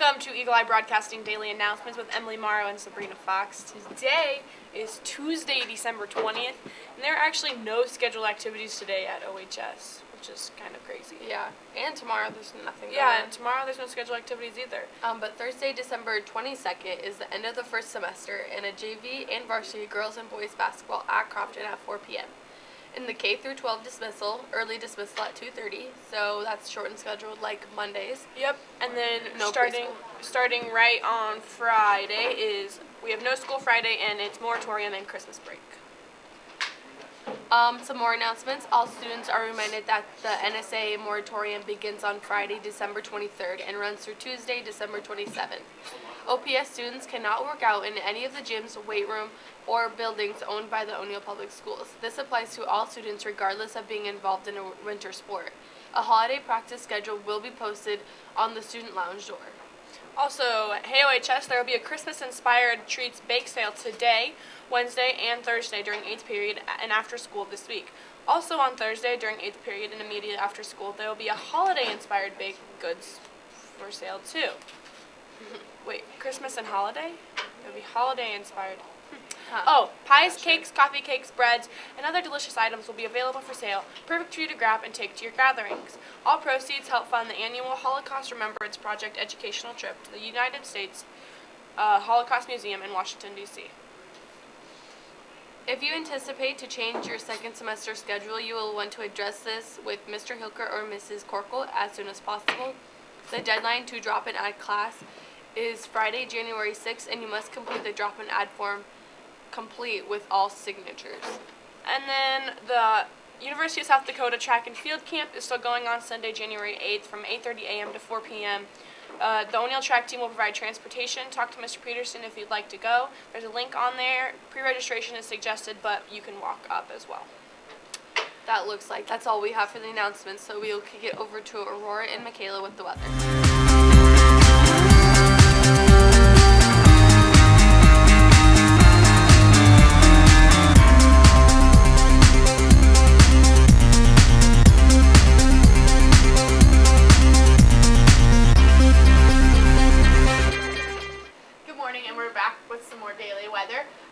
Welcome to Eagle Eye Broadcasting Daily Announcements with Emily Morrow and Sabrina Fox. Today is Tuesday, December 20th, and there are actually no scheduled activities today at OHS, which is kind of crazy. Yeah, and tomorrow there's nothing going Yeah, on. and tomorrow there's no scheduled activities either. But Thursday, December 22nd is the end of the first semester in a JV and varsity girls and boys basketball at Crofton at 4 p.m. In the K through 12 dismissal, early dismissal at 2:30, so that's shortened scheduled like Mondays. Yep, and then No starting right on Friday is, we have no school Friday, and it's moratorium and Christmas break. Some more announcements. All students are reminded that the NSA moratorium begins on Friday, December 23rd and runs through Tuesday, December 27th. OPS students cannot work out in any of the gyms, weight room, or buildings owned by the O'Neill Public Schools. This applies to all students regardless of being involved in a winter sport. A holiday practice schedule will be posted on the student lounge door. Also, at OHS, there will be a Christmas-inspired treats bake sale today, Wednesday, and Thursday during 8th period and after school this week. Also on Thursday during 8th period and immediately after school, there will be a holiday-inspired baked goods for sale too. Wait, Christmas and holiday? There will be holiday-inspired. Oh, pies, cakes, coffee cakes, breads, and other delicious items will be available for sale, perfect for you to grab and take to your gatherings. All proceeds help fund the annual Holocaust Remembrance Project educational trip to the United States Holocaust Museum in Washington, D.C. If you anticipate to change your second semester schedule, you will want to address this with Mr. Hilker or Mrs. Corkle as soon as possible. The deadline to drop and add class is Friday, January 6th, and you must complete the drop and add form complete with all signatures. And then the University of South Dakota Track and Field Camp is still going on Sunday, January 8th from 8:30 a.m. to 4 p.m. The O'Neill track team will provide transportation. Talk to Mr. Peterson if you'd like to go. There's a link on there. Pre-registration is suggested, but you can walk up as well. That looks like that's all we have for the announcements, so we'll kick it over to Aurora and Michaela with the weather.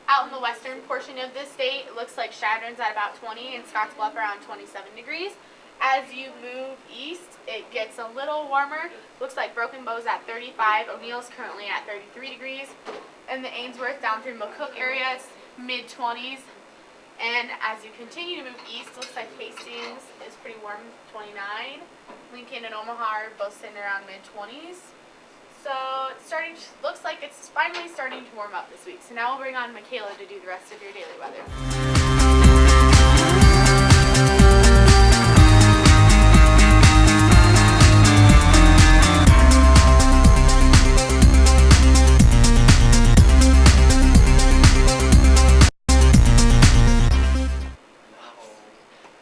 Out in the western portion of the state, it looks like Chadron's at about 20 and Scottsbluff around 27 degrees. As you move east, it gets a little warmer. Looks like Broken Bow's at 35. O'Neill's currently at 33 degrees. And the Ainsworth down through McCook area, it's mid-20s. And as you continue to move east, looks like Hastings is pretty warm, 29. Lincoln and Omaha are both sitting around mid-20s. So it's looks like it's finally starting to warm up this week. So now we'll bring on Michaela to do the rest of your daily weather.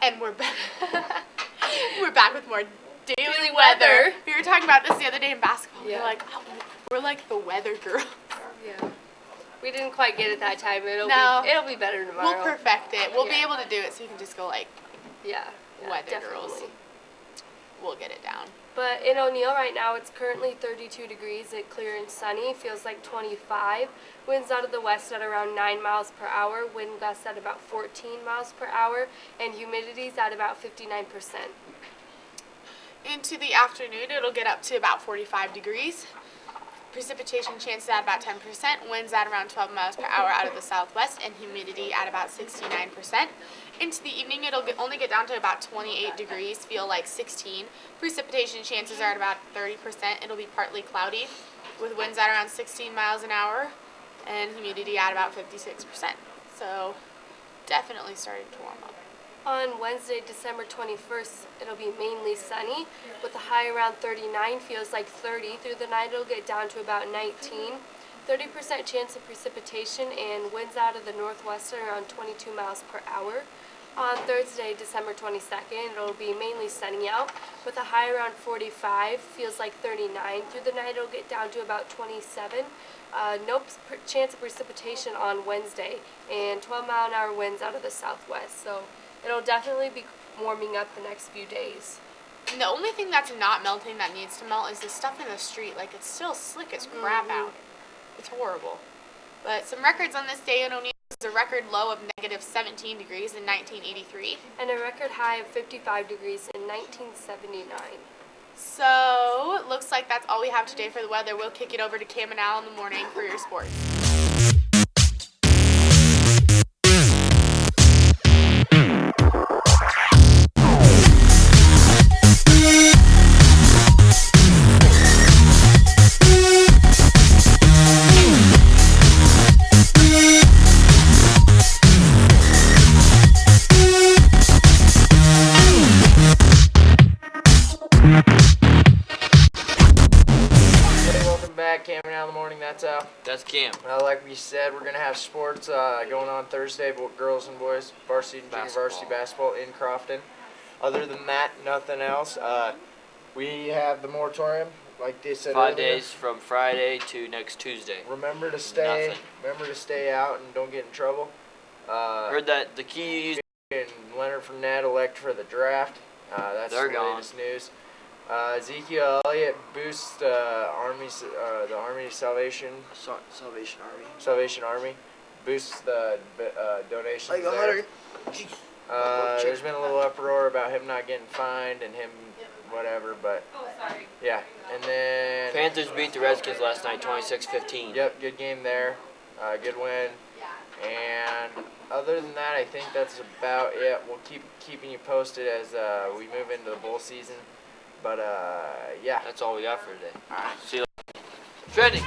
And we're back. We're back with more daily weather. We were talking about this the other day in basketball. Yeah. We're like the weather girls. Yeah. We didn't quite get it that time. It'll be better tomorrow. We'll perfect it. We'll be Yeah. able to do it so you can just go like Yeah, weather definitely. girls. We'll get it down. But in O'Neill right now, it's currently 32 degrees. It's clear and sunny. Feels like 25. Winds out of the west at around 9 miles per hour. Wind gusts at about 14 miles per hour. And humidity's at about 59%. Into the afternoon, it'll get up to about 45 degrees. Precipitation chances at about 10%. Winds at around 12 miles per hour out of the southwest, and humidity at about 69%. Into the evening, it'll only get down to about 28 degrees, feel like 16. Precipitation chances are at about 30%. It'll be partly cloudy, with winds at around 16 miles an hour, and humidity at about 56%. So definitely starting to warm up. On Wednesday, December 21st, it'll be mainly sunny with a high around 39, feels like 30. Through the night, it'll get down to about 19. 30% chance of precipitation and winds out of the northwest are around 22 miles per hour. On Thursday, December 22nd, it'll be mainly sunny out with a high around 45, feels like 39. Through the night, it'll get down to about 27. No chance of precipitation on Wednesday and 12-mile-an-hour winds out of the southwest. So it'll definitely be warming up the next few days. And the only thing that's not melting that needs to melt is the stuff in the street. Like, it's still slick as crap out. It's horrible. But some records on this day in O'Neill is a record low of negative 17 degrees in 1983. And a record high of 55 degrees in 1979. So, it looks like that's all we have today for the weather. We'll kick it over to Cam and Al in the morning for your sports. That's Cam. Like we said, we're gonna have sports going on Thursday, girls and boys, varsity and junior varsity basketball in Crofton. Other than that, nothing else. We have the moratorium, like they said 5 earlier. days from Friday to next Tuesday. Remember to stay. Nothing. Remember to stay out and don't get in trouble. Heard that the key you used. And Leonard Fournette elect for the draft. That's They're the gone. latest news. Ezekiel Elliott boosts the Army Salvation Army boosts the donations Like there. 100. There's been a little uproar about him not getting fined and him whatever, but yeah. And then Panthers beat the Redskins last night, 26-15. yep, good game there, good win. And other than that, I think that's about it. We'll keep keeping you posted as we move into the bowl season. But yeah. That's all we got for today. Alright, see you later. Trending.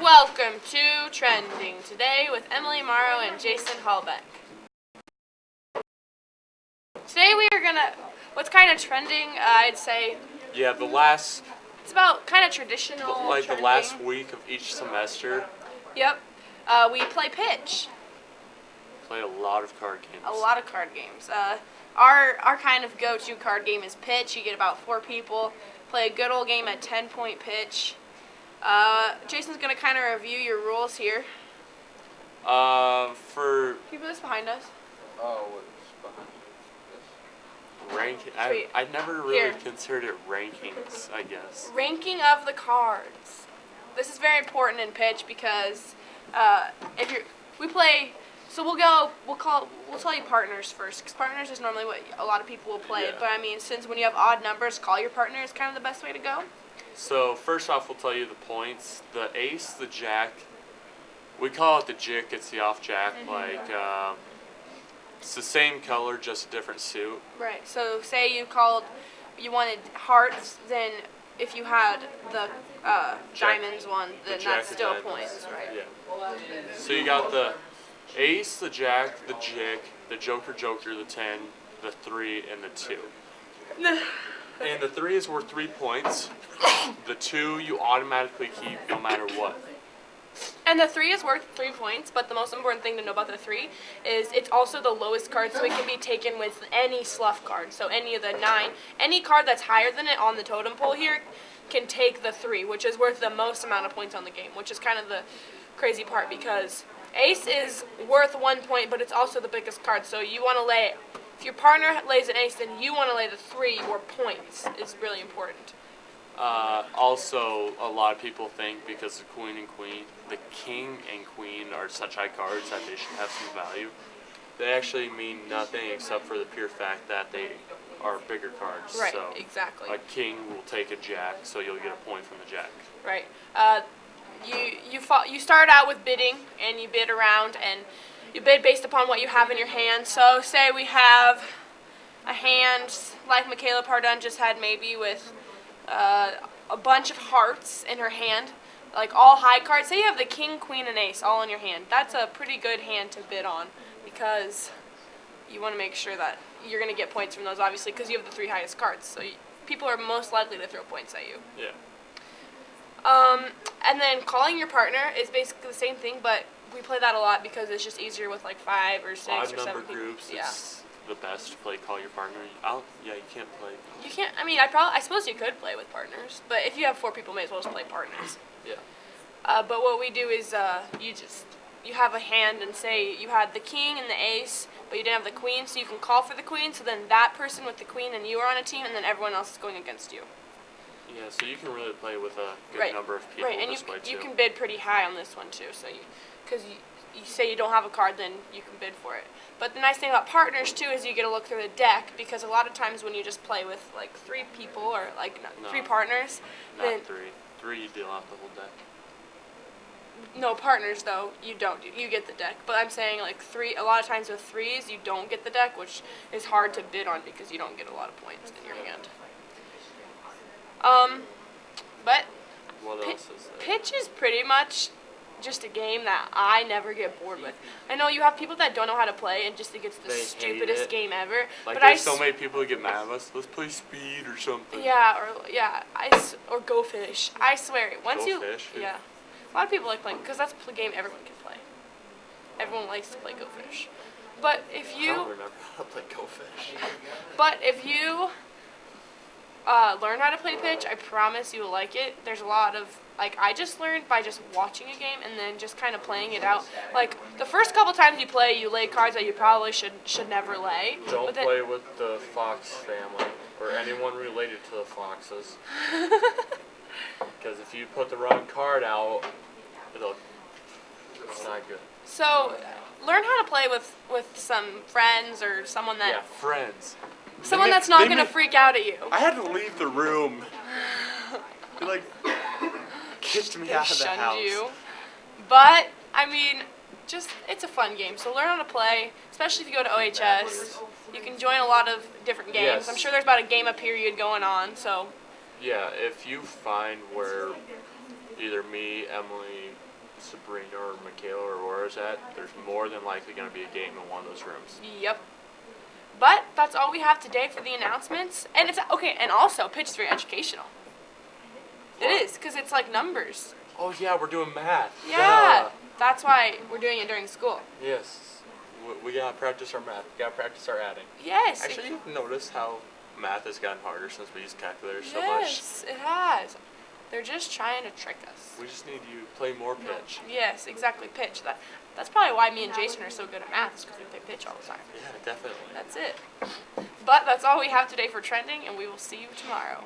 Welcome to Trending today with Emily Morrow and Jason Hallbeck. Today we are gonna, what's kind of trending, I'd say, Yeah, the last, it's about kind of traditional like the trending. last week of each semester, Yep. We play pitch. play a lot of card games. A lot of card games. Our kind of go-to card game is pitch. You get about 4 people. Play a good old game at 10-point pitch. Jason's gonna kind of review your rules here. For Can you put this behind us? Oh, ranking, Sweet. I never really Here. considered it rankings, I guess. Ranking of the cards. This is very important in pitch because if we play. So we'll tell you partners first, because partners is normally what a lot of people will play. Yeah. But I mean, since when you have odd numbers, call your partner is kind of the best way to go. So first off, we'll tell you the points. The ace, the jack, we call it the jick. It's the off jack. Like it's the same color, just a different suit. Right. So say you wanted hearts, then if you had the Jack- diamonds one, the then jack that's of still diamonds. points, right? Yeah. So you got the ace, the jack, the jick, the joker, the 10, the 3, and the 2. And the 3 is worth 3 points. The 2 you automatically keep no matter what. And the 3 is worth 3 points, but the most important thing to know about the 3 is it's also the lowest card, so it can be taken with any slough card. So any of the 9, any card that's higher than it on the totem pole here can take the 3, which is worth the most amount of points on the game, which is kind of the crazy part because ace is worth 1 point, but it's also the biggest card. So you want to lay, if your partner lays an ace, then you want to lay the 3 or points. It's really important. Also, a lot of people think because the king and queen are such high cards that they should have some value. They actually mean nothing except for the pure fact that they are bigger cards. Right, So exactly. a king will take a jack, so you'll get a point from the jack. Right. you start out with bidding, and you bid around, and you bid based upon what you have in your hand. So say we have a hand like Michaela Pardun just had, maybe with a bunch of hearts in her hand, like all high cards. Say you have the king, queen, and ace all in your hand. That's a pretty good hand to bid on, because you want to make sure that you're going to get points from those, obviously, because you have the 3 highest cards. So people are most likely to throw points at you. Yeah. And then calling your partner is basically the same thing, but we play that a lot because it's just easier with like 5 or 6 or 7 Odd-number people. groups, Yeah. it's the best to play call your partner. You can't play. You can't. I mean, I suppose you could play with partners, but if you have 4 people, may as well just play partners. Yeah. But what we do is you have a hand, and say you had the king and the ace, but you didn't have the queen, so you can call for the queen. So then that person with the queen and you are on a team, and then everyone else is going against you. Yeah, so you can really play with a good Right. number of people Right, and this way too. you can bid pretty high on this one too. So because you say you don't have a card, then you can bid for it. But the nice thing about partners too is you get to look through the deck, because a lot of times when you just play with like 3 people or like 3 No. partners, then Not 3. 3 you deal out the whole deck. no partners though you don't. You get the deck. But I'm saying like 3. A lot of times with 3s you don't get the deck, which is hard to bid on because you don't get a lot of points in your hand. But What Pi- else is there? pitch is pretty much just a game that I never get bored with. I know you have people that don't know how to play and just think it's the They hate stupidest it. game ever. Like but there's so many people who get mad at us. Let's play speed or something. or Go Fish. I swear, once Go you Fish? yeah, a lot of people like playing because that's a game everyone can play. Everyone likes to play Go Fish. But if I you don't remember how to play Go Fish. learn how to play pitch, I promise you will like it. There's a lot of, like, I just learned by just watching a game and then just kind of playing it out. Like, the first couple times you play, you lay cards that you probably should never lay. Don't but then, play with the Fox family or anyone related to the Foxes. Because if you put the wrong card out, it's not good. So, learn how to play with some friends or someone Yeah, that friends. someone They that's not they going to make- freak out at you. I had to leave the room. They like kicked me They out of the shunned house. you. But, I mean, just, it's a fun game. So learn how to play, especially if you go to OHS. You can join a lot of different games. Yes. I'm sure there's about a game a period going on, so Yeah, if you find where either me, Emily, Sabrina, or Michaela or Aurора's at, there's more than likely going to be a game in one of those rooms. yep. But that's all we have today for the announcements. And it's okay, and also pitch is very educational. It What? is, because it's like numbers. Oh yeah, we're doing math. Yeah. Duh. That's why we're doing it during school. Yes. We gotta practice our math. We gotta practice our adding. Yes. Actually, you've noticed how math has gotten harder since we use calculators so much. yes, it has. They're just trying to trick us. We just need you to play more pitch. Yes, exactly. Pitch. That's probably why me and Jason are so good at math, because we play pitch all the time. Yeah, definitely. That's it. But that's all we have today for trending, and we will see you tomorrow.